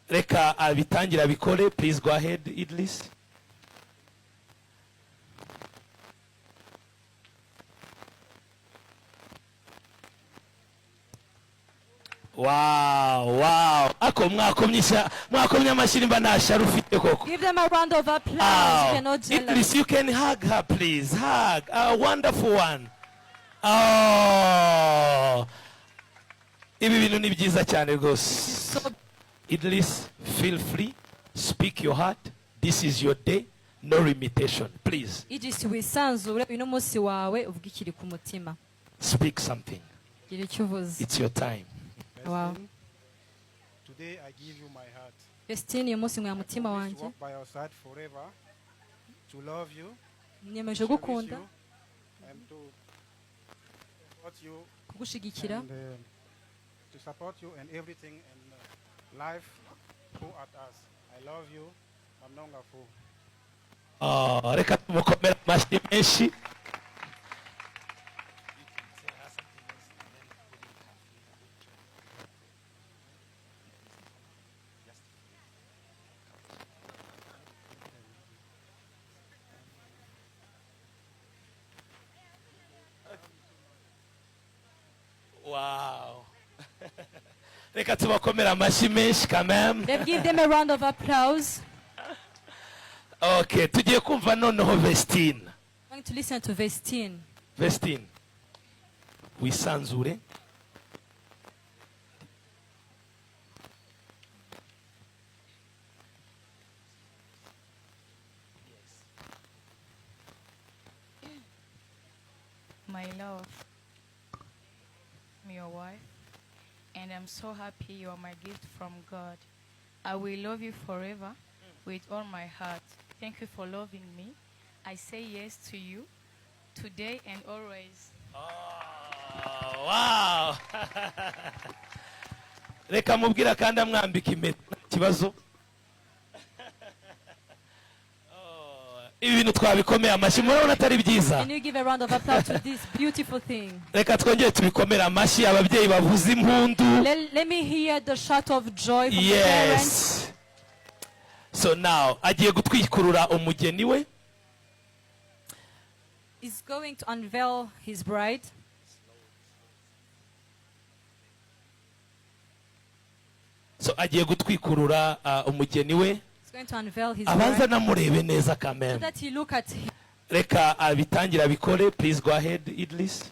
reka abitangira bikore. Please go ahead, Idris. Wow. Ako mwakomye amashyi mba nashara ufite koko. Give them a round of applause. You cannot jealous. Idris, you can hug her, please. Hug. A wonderful one. Oh. Ibi bintu ni byiza cyane rwose. Idris, feel free. Speak your heart. This is your day. No limitation. Please. Idris, wisanzure uno munsi wawe uvuga ikiri ku mutima. Speak something. Gira icyo uvuze. It's your time. Wow. Today I give you my heart. Vestine, uyu munsi nk'uya mutima wanjye. To walk by your side forever. To love you. Niyemeje gukunda. And to support you. Kugushigikira. And to support you and everything in life. Who at us. I love you. I'm not a fool. Reka tumukomere amashyi menshi. Wow. Reka tubakomere amashyi menshi quand même. Let's give them a round of applause. Okay, tugiye kumva noneho Vestine. I'm going to listen to Vestine. Vestine, wisanzure. My love, I'm your wife, and I'm so happy you are my gift from God. I will love you forever with all my heart. Thank you for loving me. I say yes to you today and always. Oh, wow. Reka mubwira kandi amwambika impeta kibazo. Ibi bintu twabikomeye amashyi murabona atari byiza. Can you give a round of applause to this beautiful thing? Reka twongere tubikomere amashyi ababyeyi bavuza impundu. Let me hear the shout of joy from the parents. So now agiye gutwikurura umugeni we. He's going to unveil his bride. So agiye gutwikurura umugeni we. He's going to unveil his Abanza bride. namurebe neza So kameme. that he look at him. Reka abitangira bikore. Please go ahead, Idris.